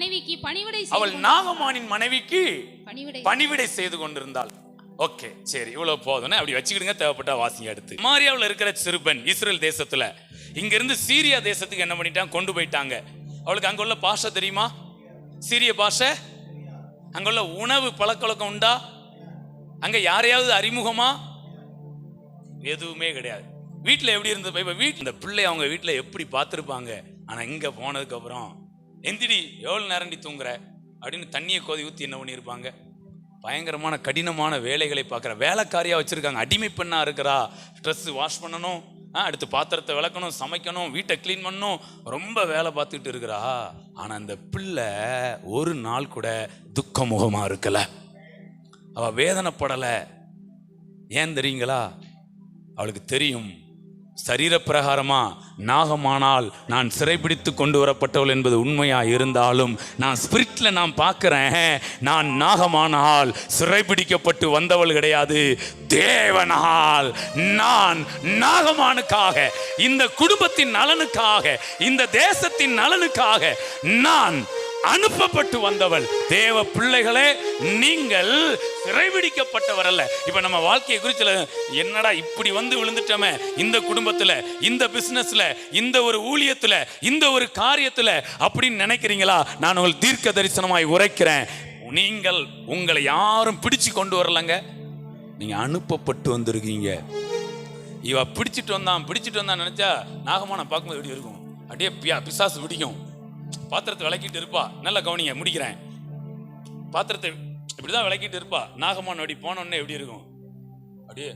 மனைவிக்கு பணிவிடை செய்து கொண்டிருந்தாள். ஓகே, சரி, இவ்வளவு போதும். அப்படி வச்சுக்கிடுங்க, தேவைப்பட்டா வாசிங்க. அடுத்து சமாரியாவில் இருக்கிற சிறுபெண் இஸ்ரேல் தேசத்துல இங்க இருந்து சீரியா தேசத்துக்கு என்ன பண்ணிட்டாங்க, கொண்டு போயிட்டாங்க. அவளுக்கு அங்குள்ள பாஷை தெரியுமா? சீரிய பாஷை. அங்குள்ள உணவு பழக்கவழக்கம் உண்டா? அங்க யாரையாவது அறிமுகமா? எதுவுமே கிடையாது. வீட்டுல எப்படி இருந்தது? இப்ப வீட்டுல இந்த பிள்ளை அவங்க வீட்டுல எப்படி பார்த்திருப்பாங்க. ஆனா இங்க போனதுக்கு அப்புறம் எந்திரி, எவ்வளவு நேரண்டி தூங்குற அப்படின்னு தண்ணியை கோதி ஊத்தி என்ன பண்ணியிருப்பாங்க. பயங்கரமான கடினமான வேலைகளை பார்க்குற வேலைக்காரியா வச்சிருக்காங்க. அடிமை பெண்ணா இருக்கிறா. ட்ரெஸ் வாஷ் பண்ணணும், அடுத்து பாத்திரத்தை விளக்கணும், சமைக்கணும், வீட்டை கிளீன் பண்ணணும், ரொம்ப வேலை பார்த்துக்கிட்டு இருக்கிறா. ஆனா அந்த பிள்ளை ஒரு நாள் கூட துக்க முகமா இருக்கல. அவ வேதனைப்படல. ஏன் தெரியுங்களா? அவளுக்கு தெரியும், சரீர பிரகாரமா நாகமானால் நான் சிறைபிடித்து கொண்டு வரப்பட்டவள் என்பது உண்மையா இருந்தாலும், நான் ஸ்பிரிட்ல நான் பார்க்கிறேன், நான் நாகமானால் சிறைபிடிக்கப்பட்டு வந்தவள் கிடையாது. தேவனால் நான் நாகமானுக்காக, இந்த குடும்பத்தின் நலனுக்காக, இந்த தேசத்தின் நலனுக்காக நான் அனுப்பப்பட்டு வந்தவள். தேவ பிள்ளைகளே, நீங்கள் சிறைபிடிக்கப்பட்டவர் அல்ல. இப்ப நம்ம வாழ்க்கையை குறிச்சு என்னடா இப்படி வந்து விழுந்துட்டோமே, இந்த குடும்பத்துல, இந்த பிசினஸ்ல, இந்த ஒரு ஊழியத்துல, இந்த ஒரு காரியத்துல அப்படின்னு நினைக்கிறீங்களா? நான் உங்கள் தீர்க்க தரிசனமாய் உரைக்கிறேன், நீங்கள் உங்களை யாரும் பிடிச்சு கொண்டு வரலங்க, நீங்க அனுப்பப்பட்டு வந்திருக்கீங்க. இவ பிடிச்சிட்டு வந்தான் நினைச்சா நாகமான பார்க்கும்போது எப்படி இருக்கும்? அப்படியே பிசாசு பிடிக்கும். பாத்திரத்தை விளக்கிட்டு இருப்பா. நல்லா கவனிங்க, முடிக்கிறேன். பாத்திரத்தை இப்படிதான் விளக்கிட்டு இருப்பா. நாகமான் அப்படி போனோடனே எப்படி இருக்கும்? அப்படியே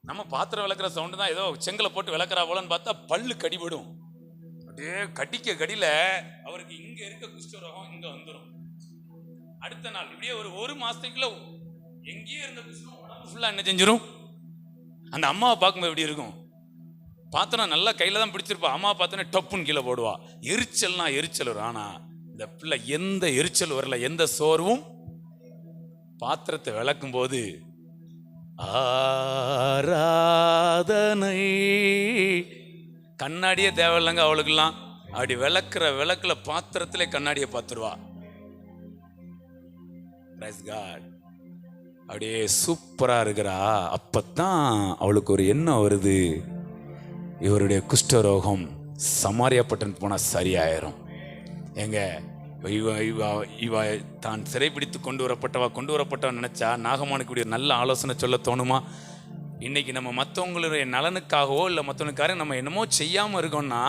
நம்ம பாத்திரம் விளக்குற சவுண்டு தான் ஏதோ செங்கலை போட்டு விளக்குறா போலன்னு பார்த்தா பல்லு கடிபடும். அப்படியே கடிக்க கடியில அவருக்கு இங்க இருக்க குஷ்டரோகம் இங்க வந்துடும். அடுத்த நாள் இப்படியே ஒரு மாசத்துக்குள்ள எங்கேயே இருந்த குஷ்டம் உடம்பு ஃபுல்லா என்ன செஞ்சிடும். அந்த அம்மாவை பார்க்கும்போது எப்படி இருக்கும்? பாத்திரம் நல்லா கையில தான் பிடிச்சிருப்பா. அம்மா பார்த்தோன்னே டப்புன்னு கீழே போடுவா. எரிச்சல்னா எரிச்சல் வரும். ஆனா இந்த பிள்ளை எந்த எரிச்சல் வரல, எந்த சோர்வும். பாத்திரத்தை விளக்கும் போது ஆராதனை, கண்ணாடியே தேவையில்லைங்க அவளுக்கெல்லாம். அப்படி விளக்குற விளக்குல பாத்திரத்திலே கண்ணாடியை பார்த்துருவா. Price God. அப்படியே சூப்பரா இருக்கிறா. அப்பதான் அவளுக்கு ஒரு எண்ணம் வருது, இவருடைய குஷ்டரோகம் சமாரியா பட்டணம் போனா சரியாயிரும். எங்க இவ தான் சிறைப்பிடித்து கொண்டு வரப்பட்டவ நினைச்சா நாகமானுக்கு நல்ல ஆலோசனை சொல்ல தோணுமா? இன்னைக்கு நம்ம மற்றவங்களுடைய நலனுக்காகவோ இல்லை மற்றவனுக்காக நம்ம என்னமோ செய்யாம இருக்கோம்னா,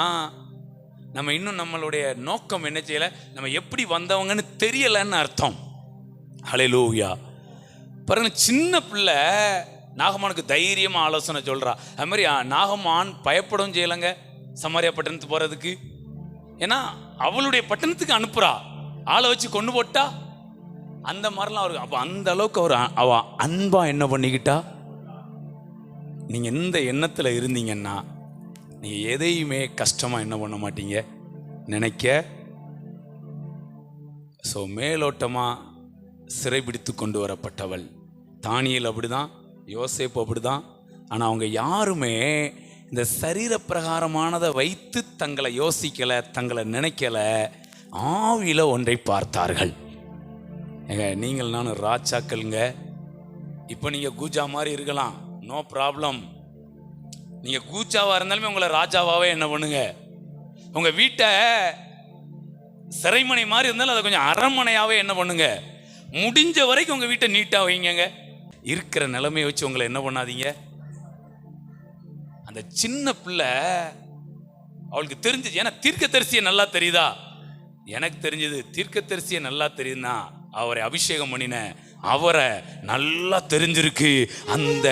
நம்ம இன்னும் நம்மளுடைய நோக்கம் என்ன செய்யல, நம்ம எப்படி வந்தவங்கன்னு தெரியலன்னு அர்த்தம். ஹல்லேலூயா. பாருங்க, சின்ன பிள்ளை நாகமானுக்கு தைரியமா ஆலோசனை சொல்றா. அது மாதிரி நாகமான் பயப்படவும் செய்யலைங்க சமாரியா பட்டணத்துக்கு போறதுக்கு. ஏன்னா அவளுடைய பட்டணத்துக்கு அனுப்புறா, ஆளை வச்சு கொண்டு போட்டா அந்த மாதிரிலாம் அவருக்கு. அப்ப அந்த அளவுக்கு அவ அன்பா என்ன பண்ணிக்கிட்டா. நீங்க எந்த எண்ணத்துல இருந்தீங்கன்னா நீங்க எதையுமே கஷ்டமா என்ன பண்ண மாட்டீங்க நினைக்க. ஸோ மேலோட்டமா சிறைபிடித்து கொண்டு வரப்பட்டவள் தானியேல் அப்படிதான், யோசேப்பு அப்படிதான். ஆனால் அவங்க யாருமே இந்த சரீர பிரகாரமானதை வைத்து தங்களை யோசிக்கல, தங்களை நினைக்கல, ஆவியில ஒன்றை பார்த்தார்கள். நீங்கள் நானும் ராஜாக்கள்ங்க. இப்போ நீங்க கூஜா மாதிரி இருக்கலாம், நோ ப்ராப்ளம். நீங்க கூஜாவா இருந்தாலுமே உங்களை ராஜாவாவே என்ன பண்ணுங்க. உங்க வீட்டை சிறைமனை மாதிரி இருந்தாலும் அதை கொஞ்சம் அரண்மனையாவே என்ன பண்ணுங்க. முடிஞ்ச வரைக்கும் உங்க வீட்டை நீட்டா வைங்க. இருக்கிற நிலைமையை வச்சு உங்களை என்ன பண்ணாதீங்க. அந்த சின்ன பிள்ளை அவளுக்கு தெரிஞ்சது. ஏன்னா தீர்க்கதரிசியை நல்லா தெரியுதா? எனக்கு தெரிஞ்சது தீர்க்கதரிசியை நல்லா தெரியுதுன்னா அவரை அபிஷேகம் பண்ணின அவரை நல்லா தெரிஞ்சிருக்கு. அந்த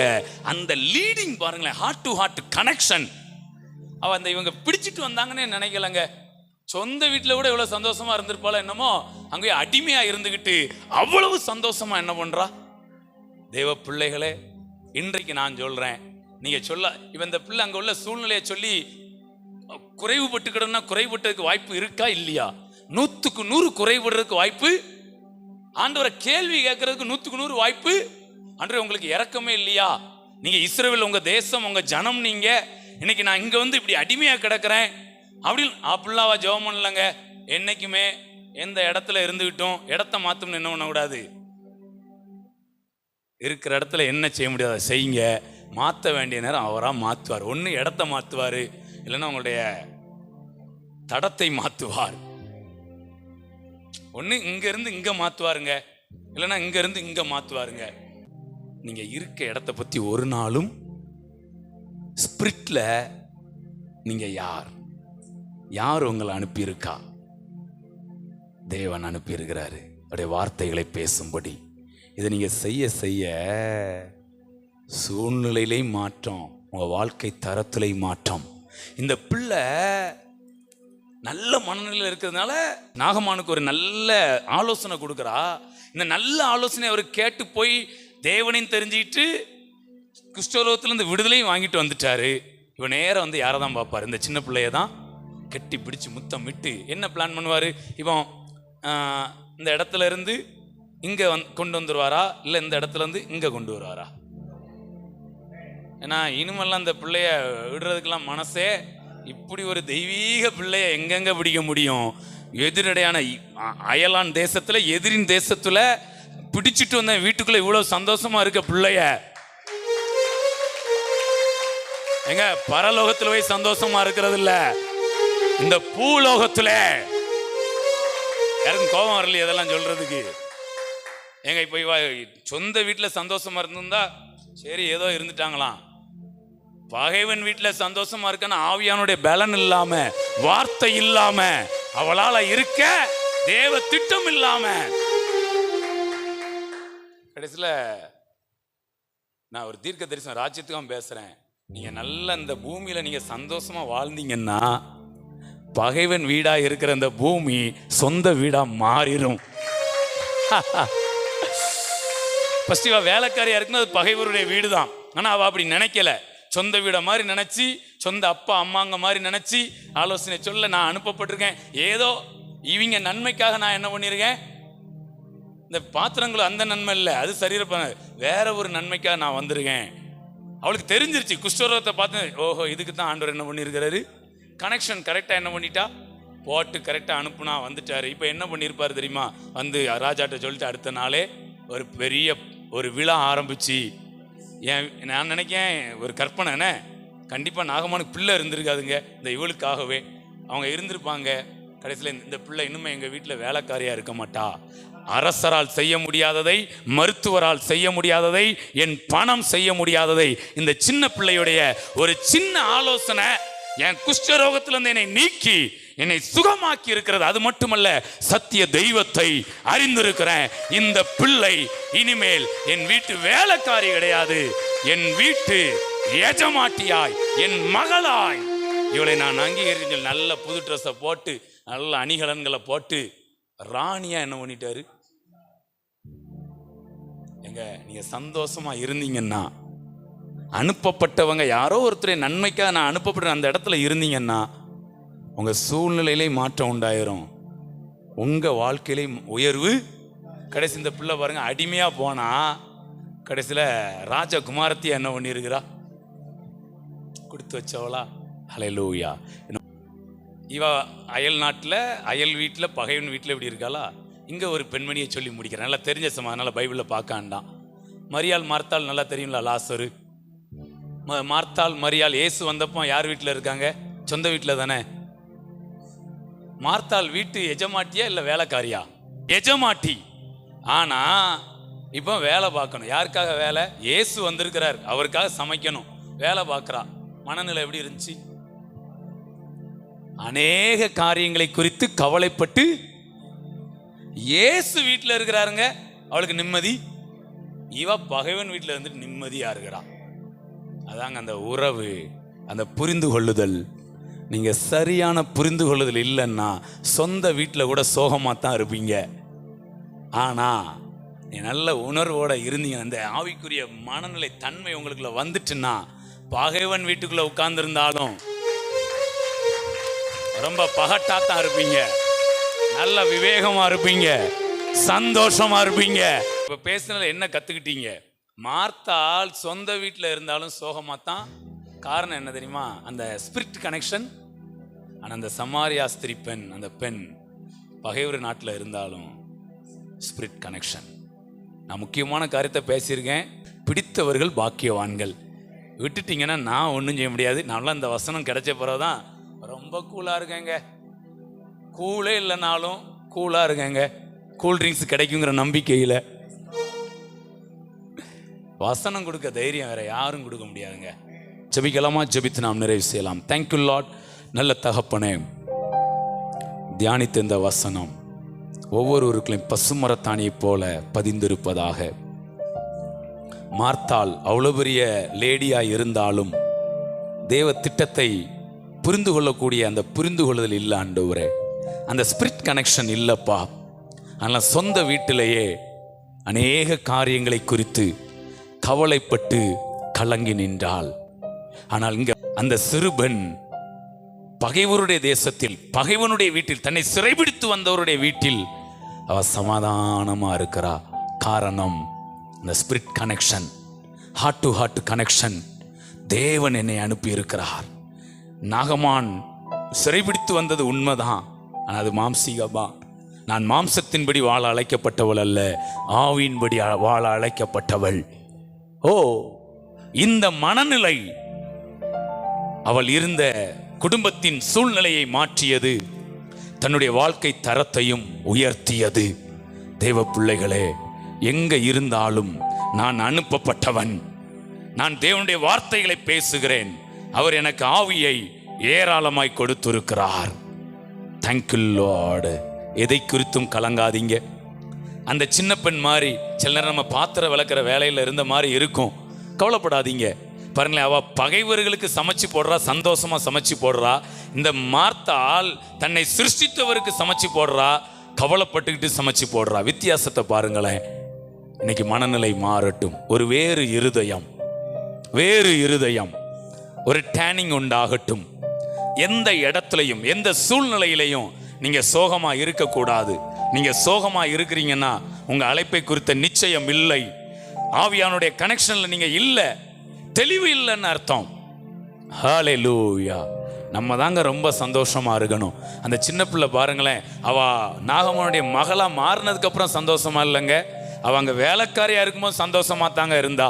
அந்த லீடிங் பாருங்களேன், ஹார்ட் டு ஹார்ட் கனெக்ஷன். அவ அந்த இவங்க பிடிச்சிட்டு வந்தாங்கன்னு நினைக்கலங்க. சொந்த வீட்டில் கூட எவ்வளவு சந்தோஷமா இருந்திருப்பாளோ என்னமோ, அங்கே அடிமையா இருந்துகிட்டு அவ்வளவு சந்தோஷமா என்ன பண்றா. தேவ பிள்ளைகளே, இன்றைக்கு நான் சொல்றேன், நீங்க சொல்ல இவன் இந்த பிள்ளை அங்க உள்ள சூழ்நிலையை சொல்லி குறைவுபட்டுக்கிடனா குறைவுபட்டதுக்கு வாய்ப்பு இருக்கா இல்லையா? 100க்கு 100 குறைபடுறதுக்கு வாய்ப்பு. ஆண்டவரை கேள்வி கேட்கறதுக்கு 100க்கு 100 வாய்ப்பு. ஆண்டவரே உங்களுக்கு இரக்கமே இல்லையா? நீங்க இஸ்ரவேல் உங்க தேசம், உங்க ஜனம், நீங்க இன்னைக்கு நான் இங்க வந்து இப்படி அடிமையா கிடக்கிறேன் அப்படிலாம் ஜெபம் பண்ணலங்க. என்னைக்குமே எந்த இடத்துல இருந்துகிட்டோம் இடத்த மாத்தோம்னு என்ன பண்ணக்கூடாது. இருக்கிற இடத்துல என்ன செய்ய முடியாத செய்யுங்க. மாற்ற வேண்டிய நேரம் அவரா மாற்றுவார். ஒன்று இடத்த மாற்றுவார், இல்லைன்னா உங்களுடைய தடத்தை மாற்றுவார். ஒன்று இங்கேருந்து இங்கே மாற்றுவாருங்க, இல்லைன்னா இங்கேருந்து இங்கே மாற்றுவாருங்க. நீங்கள் இருக்க இடத்த பற்றி ஒரு நாளும் ஸ்பிரிட்ல நீங்கள் யார் உங்களை அனுப்பியிருக்கா? தேவன் அனுப்பியிருக்கிறாரு அவருடைய வார்த்தைகளை பேசும்படி. இதை நீங்கள் செய்ய சூழ்நிலையிலே மாற்றம், உங்கள் வாழ்க்கை தரத்திலே மாற்றம். இந்த பிள்ளை நல்ல மனநிலையில் இருக்கிறதுனால நாகமானுக்கு ஒரு நல்ல ஆலோசனை கொடுக்குறா. இந்த நல்ல ஆலோசனை அவர் கேட்டு போய் தேவனையும் தெரிஞ்சுக்கிட்டு குஷ்டரோகத்திலிருந்து விடுதலையும் வாங்கிட்டு வந்துட்டாரு. இவன் நேரம் வந்து யாரை தான் பார்ப்பார்? இந்த சின்ன பிள்ளைய தான் கட்டி பிடிச்சி முத்தம் விட்டு என்ன பிளான் பண்ணுவார்? இவன் இந்த இடத்துல இருந்து இங்கே கொண்டு வந்துடுவாரா, இல்லை இந்த இடத்துல இருந்து இங்கே கொண்டு வருவாரா? ஏன்னா இனிமெல்லாம் இந்த பிள்ளைய விடுறதுக்கெல்லாம் மனசே. இப்படி ஒரு தெய்வீக பிள்ளைய எங்கெங்க பிடிக்க முடியும்? எதிரடையான அயலான் தேசத்துல, எதிரின் தேசத்துல பிடிச்சிட்டு வந்த வீட்டுக்குள்ள இவ்வளவு சந்தோஷமா இருக்க பிள்ளைய எங்க பரலோகத்துல போய் சந்தோஷமா இருக்கிறது இல்ல, இந்த பூலோகத்துல. யாருக்கும் கோபம் வரல இதெல்லாம் சொல்றதுக்கு. எங்க இப்ப சொந்த வீட்டுல சந்தோஷமா இருந்திருந்தா சரி ஏதோ இருந்துட்டாங்களாம். பகைவன் வீட்டுல சந்தோஷமா இருக்கான்னு ஆவியானுடைய பலன் இல்லாம, வார்த்தை இல்லாம, அவளால இருக்க தேவ திட்டம் இல்லாம, கடைசியில நான் ஒரு தீர்க்க தரிசனம் ராஜ்யத்துக்கும் பேசுறேன். நீங்க நல்ல இந்த பூமியில நீங்க சந்தோஷமா வாழ்ந்தீங்கன்னா பகைவன் வீடா இருக்கிற இந்த பூமி சொந்த வீடா மாறிடும். ஃபர்ஸ்ட் இவ வேலைக்காரியா இருக்குன்னு அது பகைவருடைய வீடு தான். ஆனா அவ அப்படி நினைக்கல. சொந்த வீட மாதிரி நினைச்சு, சொந்த அப்பா அம்மாங்க மாதிரி நினைச்சு ஆலோசனை சொல்ல நான் அனுப்பப்பட்டிருக்கேன். ஏதோ இவங்க நன்மைக்காக நான் என்ன பண்ணியிருக்கேன், இந்த பாத்திரங்களும் அந்த நன்மை இல்லை, அது சரீர வேற ஒரு நன்மைக்காக நான் வந்திருக்கேன். அவளுக்கு தெரிஞ்சிருச்சு குஷ்டரோகத்தை பார்த்து, ஓஹோ இதுக்கு தான் ஆண்டவர் என்ன பண்ணியிருக்கிறாரு. கனெக்ஷன் கரெக்டாக என்ன பண்ணிட்டா, போட்டு கரெக்டாக அனுப்புனா வந்துட்டாரு. இப்போ என்ன பண்ணியிருப்பாரு தெரியுமா? வந்து ராஜாட்ட சொல்லிட்டு அடுத்த நாளே ஒரு பெரிய ஒரு விழா ஆரம்பிச்சு, ஏன் நான் நினைக்கேன் ஒரு கற்பனை, கண்டிப்பாக நாகமானுக்கு பிள்ளை இருந்திருக்காதுங்க. இந்த இவளுக்காகவே அவங்க இருந்திருப்பாங்க. கடைசியில் இந்த பிள்ளை இன்னுமே எங்கள் வீட்டில் வேலைக்காரியாக இருக்க மாட்டா. அரசரால் செய்ய முடியாததை, மருத்துவரால் செய்ய முடியாததை, என் பணம் செய்ய முடியாததை, இந்த சின்ன பிள்ளையுடைய ஒரு சின்ன ஆலோசனை என் குஷ்டரோகத்திலிருந்து என்னை நீக்கி என்னை சுகமாக்கி இருக்கிறது. அது மட்டுமல்ல, சத்திய தெய்வத்தை அறிந்திருக்கிறேன். இந்த பிள்ளை இனிமேல் என் வீட்டு வேலைக்காரி கிடையாது, என் வீட்டு எஜமாட்டியாய், என் மகளாய் இவளை நான் அங்கீகரித்து நல்ல புது ட்ரெஸ்ஸை போட்டு நல்ல அணிகலன்களை போட்டு ராணியா என்ன பண்ணிட்டாரு. எங்க நீங்க சந்தோஷமா இருந்தீங்கன்னா, அனுப்பப்பட்டவங்க யாரோ ஒருத்தரை நன்மைக்காக நான் அனுப்பப்பட்ட அந்த இடத்துல இருந்தீங்கன்னா உங்க சூழ்நிலையிலே மாற்றம் உண்டாயிரும், உங்க வாழ்க்கையிலே உயர்வு. கடைசி இந்த பிள்ளை பாருங்க, அடிமையா போனா கடைசியில ராஜகுமாரத்தியா என்ன பண்ணிருக்கிறா, கொடுத்து வச்சவளா. ஹல்லேலூயா. இவ அயல் நாட்டில், அயல் வீட்டில், பகைவன் வீட்டில் எப்படி இருக்காளா? இங்கே ஒரு பெண்மணியை சொல்லி முடிக்கிறேன். நல்லா தெரிஞ்ச சமா, அதனால் பைபிளில் பார்க்காண்டான். மரியாள் மார்த்தாள் நல்லா தெரியுங்களா? லாசரு, மார்த்தாள் மரியாள். இயேசு வந்தப்போ யார் வீட்டில் இருக்காங்க? சொந்த வீட்டில் தானே. மார்த்தாள் வீட்டு எஜமாட்டியா இல்லை வேலைக்காரியா? எஜமாட்டி. ஆனா இப்போ வேலை பார்க்கணும். யாருக்காக வேலை? இயேசு வந்திருக்கிறார், அவருக்காக சமைக்கணும். வேலை பார்க்குறா. மனநிலை எப்படி இருந்துச்சு? அநேக காரியங்களை குறித்து கவலைப்பட்டு, இயேசு வீட்டில் இருக்கிறாருங்க, அவளுக்கு நிம்மதி. இவ பகைவன் வீட்டில் இருந்துட்டு நிம்மதியா இருக்கிறா. அதாங்க அந்த உறவு, அந்த புரிந்து கொள்ளுதல். நீங்க சரியான புரிந்து கொள்ளுதல் இல்லைன்னா சொந்த வீட்டில் கூட சோகமா தான் இருப்பீங்க. ஆனா நீ நல்ல உணர்வோட இருந்தீங்க, அந்த ஆவிக்குரிய மனநிலை தன்மை உங்களுக்குள்ள வந்துட்டுன்னா பகைவன் வீட்டுக்குள்ள உட்கார்ந்து இருந்தாலும் ரொம்ப பகட்டாத்தான் இருப்பீங்க, நல்ல விவேகமா இருப்பீங்க, சந்தோஷமா இருப்பீங்க. இப்ப பேசுனதுல என்ன கத்துக்கிட்டீங்க? மார்த்தாள் சொந்த வீட்டில் இருந்தாலும் சோகமா தான். காரணம் என்ன தெரியுமா? அந்த ஸ்பிரிட் கனெக்ஷன். ஆனா அந்த சமாரியா ஸ்திரீ பெண், அந்த பெண் பகைவர் நாட்டில் இருந்தாலும் ஸ்பிரிட் கனெக்ஷன். நான் முக்கியமான காரியத்தை பேசியிருக்கேன். பிடித்தவர்கள் பாக்கியவான்கள். விட்டுட்டீங்கன்னா நான் ஒன்றும் செய்ய முடியாது. நான்லாம் இந்த வசனம் கிடைச்ச பிறகுதான் ரொம்ப கூலாக இருக்கேங்க. கூலே இல்லைனாலும் கூலாக இருக்கேங்க. கூல் ட்ரிங்க்ஸ் கிடைக்குங்கிற நம்பிக்கையில். வசனம் கொடுக்க தைரியம் வேற யாரும் கொடுக்க முடியாதுங்க. ஜெபிக்கலாமா? ஜெபித்து நாம் நிறைவு செய்யலாம். Thank you Lord. நல்ல தகப்பனே, தியானித்த இந்த வசனம் ஒவ்வொருவருக்கும் பசுமரத்தாணியை போல பதிந்திருப்பதாக. மார்த்தாள் அவ்வளோ பெரிய லேடியா இருந்தாலும் தேவ திட்டத்தை புரிந்து கொள்ளக்கூடிய அந்த புரிந்து கொள்ளுதல் இல்லை ஆண்டவரே. அந்த ஸ்பிரிட் கனெக்ஷன் இல்லப்பா. ஆனால் சொந்த வீட்டிலேயே அநேக காரியங்களை குறித்து கவலைப்பட்டு கலங்கி நின்றாள். ஆனால் இங்க அந்த சிறுபெண் பகைவருடைய தேசத்தில், பகைவனுடைய வீட்டில், தன்னை சிறைபிடித்து வந்தவருடைய வீட்டில் அவ சமாதானமா இருக்கிறா. காரணம் அந்த spirit connection, heart to heart connection. தேவன் என்னை அனுப்பி இருக்கிறார். நாகமான் சிறைபிடித்து வந்தது உண்மைதான், ஆனால் அது மாம்சீகமா. நான் மாம்சத்தின்படி வாழ அழைக்கப்பட்டவள் அல்ல, ஆவியின்படி வாழ அழைக்கப்பட்டவள். ஓ, இந்த மனநிலை அவள் இருந்த குடும்பத்தின் சூழ்நிலையை மாற்றியது, தன்னுடைய வாழ்க்கை தரத்தையும் உயர்த்தியது. தேவ பிள்ளைகளே, எங்க இருந்தாலும் நான் அனுப்பப்பட்டவன். நான் தேவனுடைய வார்த்தைகளை பேசுகிறேன். அவர் எனக்கு ஆவியை ஏராளமாய் கொடுத்திருக்கிறார். Thank you Lord. எதை குறித்தும் கலங்காதீங்க. அந்த சின்ன பெண் மாதிரி சில நேரம் நம்ம பாத்திரம் விளக்குற வேலையில் இருந்த மாதிரி இருக்கும். கவலைப்படாதீங்க. பாருங்களேன், அவ பகைவர்களுக்கு சமைச்சு போடுறா, சந்தோஷமா சமைச்சு போடுறா. இந்த மார்த்தாள் தன்னை சிருஷ்டித்தவருக்கு சமைச்சு போடுறா, கவலைப்பட்டுக்கிட்டு சமைச்சு போடுறா. வித்தியாசத்தை பாருங்களேன். இன்னைக்கு மனநிலை மாறட்டும். ஒரு வேறு இருதயம், ஒரு டேனிங் உண்டாகட்டும். எந்த இடத்துலையும் எந்த சூழ்நிலையிலையும் நீங்க சோகமா இருக்கக்கூடாது. நீங்க சோகமா இருக்கிறீங்கன்னா உங்க அழைப்பை குறித்த நிச்சயம் இல்லை, ஆவியானுடைய கனெக்ஷன்ல நீங்க இல்லை, தெளிவு இல்லைன்னு அர்த்தம். ஹல்லேலூயா. நம்ம தாங்க ரொம்ப சந்தோஷமா இருக்கணும். அந்த சின்ன பிள்ளை பாருங்களேன், அவ நாகமனுடைய மகளா மாறினதுக்கு அப்புறம் சந்தோஷமா இல்லைங்க, அவ அங்க வேலைக்காரியா இருக்கும்போது சந்தோஷமா தாங்க இருந்தா.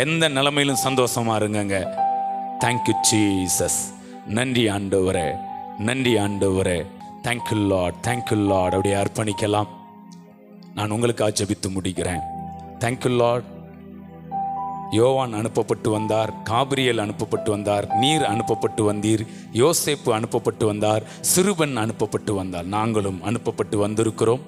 எந்த நிலைமையிலும் சந்தோஷமா இருங்க. Thank you Jesus. நன்றி ஆண்டவரே, நன்றி ஆண்டவரே. Thank you Lord, thank you Lord. அப்படியே அர்ப்பணிக்கலாம். நான் உங்களுக்காக ஜெபித்து முடிக்கிறேன். Thank you Lord. யோவான் அனுப்பப்பட்டு வந்தார், காபிரியல் அனுப்பப்பட்டு வந்தார், நீர் அனுப்பப்பட்டு வந்தீர், யோசேப்பு அனுப்பப்பட்டு வந்தார், சிறுபெண் அனுப்பப்பட்டு வந்தார். நாங்களும் அனுப்பப்பட்டு வந்திருக்கிறோம்.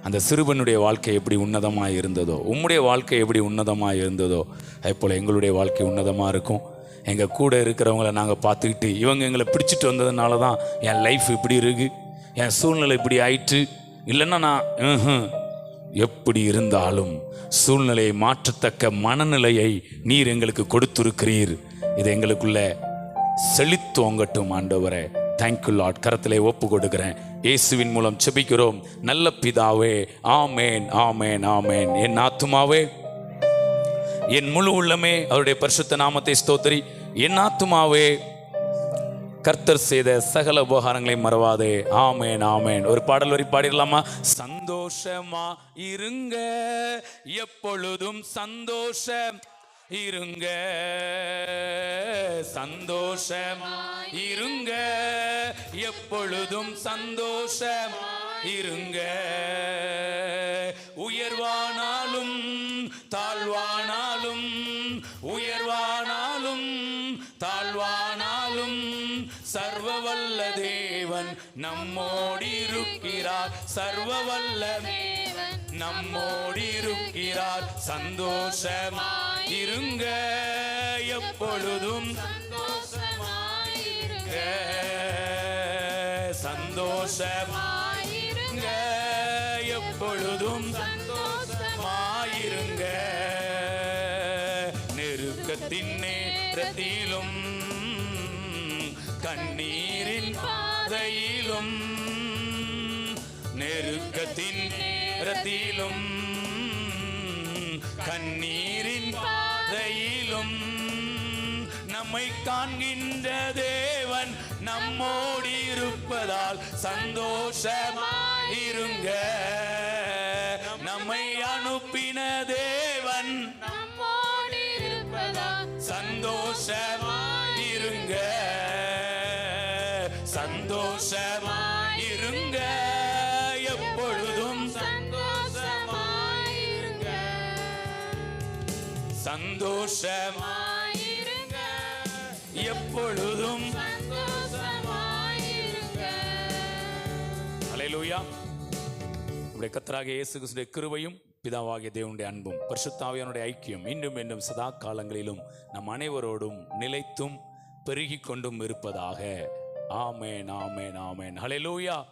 அந்த சிறுபெண்ணுடைய வாழ்க்கை எப்படி உன்னதமாக இருந்ததோ, உம்முடைய வாழ்க்கை எப்படி உன்னதமாக இருந்ததோ, அதே போல் எங்களுடைய வாழ்க்கை உன்னதமாக இருக்கும். எங்கள் கூட இருக்கிறவங்கள நாங்கள் பார்த்துக்கிட்டு, இவங்க எங்களை பிடிச்சிட்டு வந்ததுனால தான் என் லைஃப் இப்படி இருக்கு, என் சூழ்நிலை இப்படி ஆயிற்று, இல்லைன்னா நான் எப்படி இருந்தாலும் சூழ்நிலையை மாற்றத்தக்க மனநிலையை நீர் எங்களுக்கு கொடுத்திருக்கிறீர். இது எங்களுக்குள்ள செழித்தோங்கட்டும் ஆண்டவரே. Thank you Lord. கரத்திலே ஒப்பு கொடுக்கிறேன். இயேசுவின் மூலம் செபிக்கிறோம் நல்ல பிதாவே. ஆமேன், ஆமேன், ஆமேன். என் ஆத்துமாவே, என் முழு உள்ளமே அவருடைய பரிசுத்த நாமத்தை ஸ்தோத்திரி. என் ஆத்துமாவே கர்த்தர் செய்த சகல உபகாரங்களை மறவாதே. ஆமேன், ஆமேன். ஒரு பாடல் வரி பாடிடலாமா? சந்தோஷமா இருங்க, எப்பொழுதும் சந்தோஷம் இருங்க, சந்தோஷமா இருங்க, எப்பொழுதும் சந்தோஷம் இருங்க. உயர்வானாலும் தாழ்வானாலும், உயர்வானாலும் தாழ்வானாலும் சர்வவல்ல தேவன் நம்மோடு இருக்கிறார். சர்வவல்ல தேவன் நம்மோடு இருக்கிறார். சந்தோஷமா இருங்க, எப்பொழுதும் சந்தோஷமா இருங்க, சந்தோஷமா இருங்க, எப்பொழுதும் சந்தோஷமா இருங்க. நெருக்கத்தின் நேரத்திலும் கண்ணீரின் பாதையிலும் நெருக்கத்தின் நேரத்திலும் கண்ணீரின் பாதையிலும் நம்மை காண்கின்ற தேவன் நம்மோடு இருப்பதால் சந்தோஷமாயிருங்க. நம்மை அனுப்பின தேவன் நம்மோடு இருப்பதால் சந்தோஷமாயிருங்க. சந்தோஷமாயிருங்க. எப்பொழுதும் சந்தோஷமாயிருங்க. சந்தோஷமாயிருங்க. எப்பொழுதும் சந்தோஷமாயிருங்க. அல்லேலூயா. நம்முடைய கர்த்தராகிய இயேசு கிறிஸ்துவின் கிருபையும் பிதாவாகிய தேவனுடைய அன்பும் பரிசுத்த ஆவியானவருடைய ஐக்கியம் இன்னும் இன்னும் சதா காலங்களிலும் நம் அனைவரோடும் நிலைத்தும் பெருகிக் கொண்டும் இருப்பதாக. ஆமென், ஆமென், ஆமென். அல்லேலூயா.